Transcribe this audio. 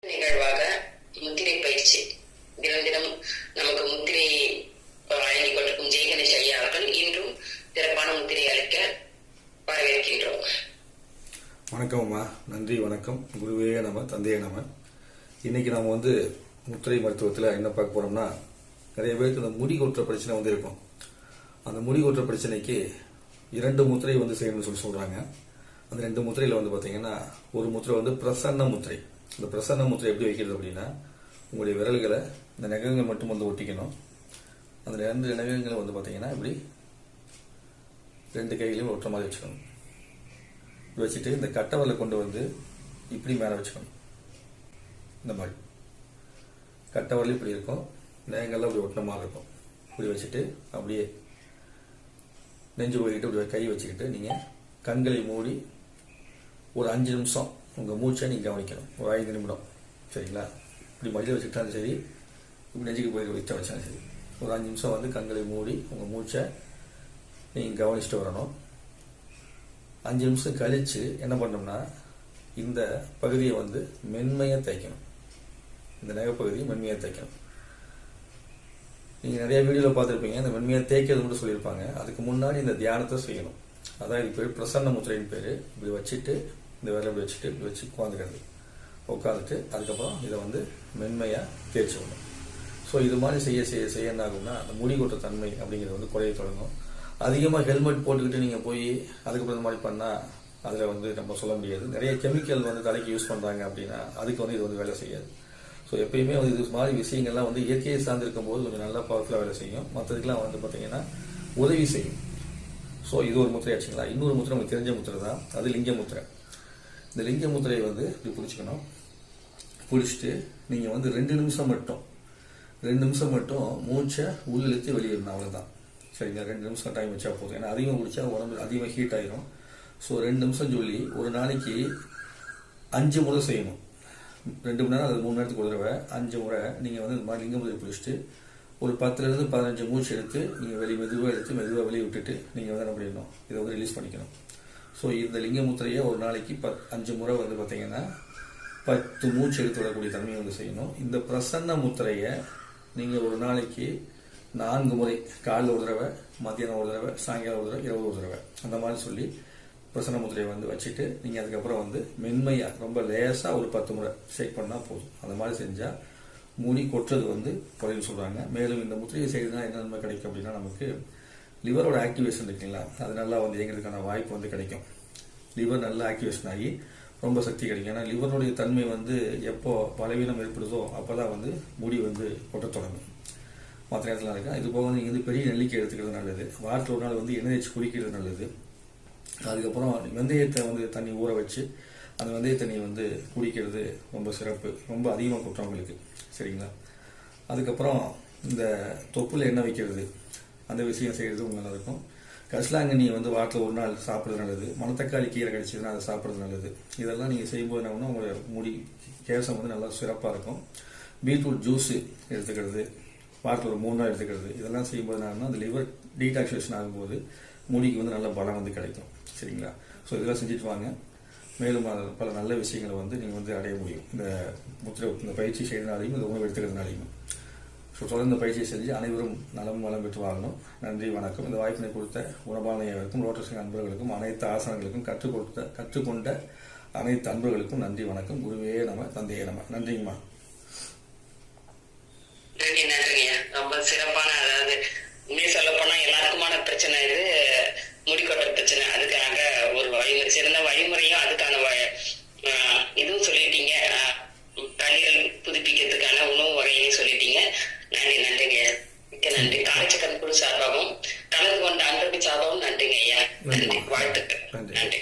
நிகழ்வாக முத்திரை பயிற்சி தினம் தினம் நமக்கு முத்திரை வழங்கிக் கொண்டிருக்கும் ஜெயகணேஷ் ஐயா அவர்கள் இன்றும் சிறப்பான முத்திரை அளிக்க வரவேற்கின்றோம். வணக்கம் அம்மா, நன்றி, வணக்கம். குருவே நம, தந்தையே நம. இன்னைக்கு நாம முத்திரை மருத்துவத்தில் என்ன பார்க்க போறோம்னா, நிறைய பேருக்கு இந்த முடி கொட்டுற பிரச்சனை இருக்கும். அந்த முடி கொட்டுற பிரச்சனைக்கு 2 முத்திரை செய்யணும்னு சொல்றாங்க. அந்த 2 முத்திரையில பாத்தீங்கன்னா, ஒரு முத்திரை பிரசன்ன முத்திரை. இந்த பிரசன்ன முத்திரை எப்படி வைக்கிறது அப்படின்னா, உங்களுடைய விரல்களை இந்த நகங்கள் மட்டும் ஒட்டிக்கணும். அந்த 2 நகங்களை பாத்தீங்கன்னா இப்படி 2 கைகளையும் ஒட்டுற மாதிரி வச்சுக்கணும். வச்சுட்டு இந்த கட்டவரலை கொண்டு இப்படி மேலே வச்சுக்கணும். இந்த மாதிரி கட்டவரல் இப்படி இருக்கும், நகங்கள்லாம் இப்படி ஒட்டின மாதிரி இருக்கும். இப்படி வச்சுட்டு அப்படியே நெஞ்சு போய்கிட்டு இப்படி கை வச்சுக்கிட்டு நீங்கள் கண்களை மூடி ஒரு 5 நிமிஷம் உங்கள் மூச்சை நீங்கள் கவனிக்கணும். ஒரு 5 நிமிடம், சரிங்களா? இப்படி மடியில் வச்சுக்கிட்டாலும் சரி, இப்படி நெஞ்சுக்கு போய் வச்சா வச்சாலும் சரி, ஒரு 5 நிமிஷம் கண்களை மூடி உங்கள் மூச்சை நீங்கள் கவனிச்சுட்டு வரணும். 5 நிமிஷம் கழித்து என்ன பண்ணோம்னா, இந்த பகுதியை மென்மையாக தைக்கணும். இந்த நகைப்பகுதியை மென்மையாக தைக்கணும். நீங்கள் நிறைய வீடியோவில் பார்த்துருப்பீங்க, இந்த மென்மையாக தேய்க்கிறது மட்டும் சொல்லியிருப்பாங்க. அதுக்கு முன்னாடி இந்த தியானத்தை செய்யணும். அதான் இது பேர் பிரசன்ன முத்திரைன்னு பேர். இப்படி வச்சுட்டு இந்த விரலை இப்படி வச்சுட்டு இப்படி வச்சு உட்காந்துட்டு அதுக்கப்புறம் இதை மென்மையாக தேய்ச்சி விடணும். ஸோ இது மாதிரி செய்ய செய்ய செய்ய என்ன ஆகும்னா, அந்த முடி கொட்ட தன்மை அப்படிங்கிறது குறைய தொடங்கும். அதிகமாக ஹெல்மெட் போட்டுக்கிட்டு நீங்கள் போய் அதுக்கப்புறம் இந்த மாதிரி பண்ணால் அதில் நம்ம சொல்ல முடியாது. நிறைய கெமிக்கல் தலைக்கு யூஸ் பண்ணுறாங்க அப்படின்னா அதுக்கு இது வேலை செய்யாது. ஸோ எப்பயுமே இது மாதிரி விஷயங்கள்லாம் இயற்கையை சார்ந்திருக்கும் போது கொஞ்சம் நல்லா பவர்ஃபுல்லாக வேலை செய்யும். மற்றதுக்கெல்லாம் பார்த்தீங்கன்னா உதவி செய்யும். ஸோ இது ஒரு முத்திரை ஆச்சுங்களா. இன்னொரு முத்திரை உங்களுக்கு தெரிஞ்ச முத்திரை தான், அது லிங்க முத்திரை. இந்த லிங்க முத்திரையை இப்படி பிடிச்சிக்கணும். பிடிச்சிட்டு நீங்கள் 2 நிமிஷம் மட்டும் மூச்சை உள்ளிழுத்து வெளியிடணும். அவ்வளோதான், சரிங்க. 2 நிமிஷம் டைம் வச்சா போதும். ஏன்னா அதிகமாக குடிச்சா உடம்பு அதிகமாக ஹீட் ஆயிரும். ஸோ 2 நிமிஷம் சொல்லி ஒரு நாளைக்கு 5 முறை செய்யணும். 2 மணி நேரம் அது 3 நேரத்துக்கு ஒரு தடவை 5 முறை நீங்கள் இந்த மாதிரி லிங்க முத்திரை பிடிச்சிட்டு ஒரு 10லேருந்து 15 மூச்சு எடுத்து நீங்கள் மெதுவாக வெளியே விட்டுட்டு நீங்கள் என்ன பண்ணிடணும், இதை ரிலீஸ் பண்ணிக்கணும். ஸோ இந்த லிங்க முத்திரையை ஒரு நாளைக்கு 5 முறை பார்த்தீங்கன்னா 10 மூச்சு எடுத்து விடக்கூடிய தன்மையை செய்யணும். இந்த பிரசன்ன முத்திரையை நீங்கள் ஒரு நாளைக்கு 4 முறை, காலையில் ஒரு தடவை, மத்தியானம் ஒரு தடவை, சாயங்காலம் ஒரு தடவை, இரவு ஒரு தடவை, அந்த மாதிரி சொல்லி பிரசன்ன முத்திரையை வச்சுட்டு நீங்கள் அதுக்கப்புறம் மென்மையாக ரொம்ப லேசாக ஒரு 10 முறை ஷேக் பண்ணால் போதும். அந்த மாதிரி செஞ்சால் முடி கொட்டுறது குறையும் சொல்கிறாங்க. மேலும் இந்த முத்திரையை செய்யறதுனா என்ன நன்மை கிடைக்கும் அப்படின்னா, நமக்கு லிவரோட ஆக்டிவேஷன் இருக்குங்களா, அது நல்லா இயங்கிறதுக்கான வாய்ப்பு கிடைக்கும். லிவர் நல்லா ஆக்டிவேஷன் ஆகி ரொம்ப சக்தி கிடைக்கும். ஏன்னா லிவருடைய தன்மை எப்போ பலவீனம் ஏற்படுதோ அப்போ தான் முடி கொட்ட தொடங்கும். மற்ற நேரத்தில் இருக்கா. இது போக நீங்கள் பெரிய நெல்லிக்காய் எடுத்துக்கிறது நல்லது. வாரத்தில் ஒரு நாள் எண்ணெய் வச்சு குடிக்கிறது நல்லது. அதுக்கப்புறம் வெந்தயத்தை தண்ணி ஊற வச்சு அந்த வெந்தய தண்ணி குடிக்கிறது ரொம்ப சிறப்பு. ரொம்ப அதிகமாக கொட்டுறவங்களுக்கு, சரிங்களா? அதுக்கப்புறம் இந்த தொப்புல எண்ணெய் வைக்கிறது, அந்த விஷயம் செய்கிறது உங்களுக்கு நல்லா இருக்கும். கரிசலாங்கண்ணி வாரத்தில் ஒரு நாள் சாப்பிட்றது நல்லது. மணத்தக்காளி கீரை கிடைச்சதுன்னா அதை சாப்பிட்றது நல்லது. இதெல்லாம் நீங்கள் செய்யும்போது என்ன உங்களோட முடி கேசம் நல்லா சிறப்பாக இருக்கும். பீட்ரூட் ஜூஸு எடுத்துக்கிறது, வாரத்தில் ஒரு 3 நாள் எடுத்துக்கிறது, இதெல்லாம் செய்யும்போது என்னன்னா அந்த லிவர் டீடாக்சிவேஷன் ஆகும்போது முடிக்கு நல்ல பலம் கிடைக்கும், சரிங்களா? ஸோ இதெல்லாம் செஞ்சுட்டு வாங்க. மேலும் பல நல்ல விஷயங்களை நீங்கள் அடைய முடியும். இந்த பயிற்சி செய்யறதுனாலையும் இந்த உணவு எடுத்துக்கிறதுனாலையும். ஸோ தொடர்ந்து பயிற்சியை செஞ்சு அனைவரும் நலம் வளம் பெற்று வாழணும். நன்றி, வணக்கம். இந்த வாய்ப்பினை கொடுத்த உணவாளர்களுக்கும், லோட்டஸ் அன்பர்களுக்கும், அனைத்து ஆசனங்களுக்கும் கற்றுக்கொண்ட அனைத்து அன்பர்களுக்கும் நன்றி, வணக்கம். குருவே நம, தந்தையே நம. நன்றிங்கம்மா. நன்றிங்க. ரொம்ப சிறப்பான, அதாவது உண்மையை சொல்ல போனா எல்லாருக்குமான பிரச்சனை இது முடிக்கொட்ட பிரச்சனை. அதுக்காக ஒரு சிறந்த வழிமுறையும் அதுக்கான இதுவும் சொல்லிட்டீங்க. கல்லீரல் புதுப்பிக்கிறதுக்கான உணவு வகையையும் சொல்லிட்டீங்க. நன்றிங்க, மிக்க நன்றி. காலச்சக்கரம் குழு சார்பாகவும் கலந்து கொண்ட அன்பு சார்பாகவும் நன்றிங்க ஐயா. நன்றி, வாழ்த்துக்கள். நன்றி.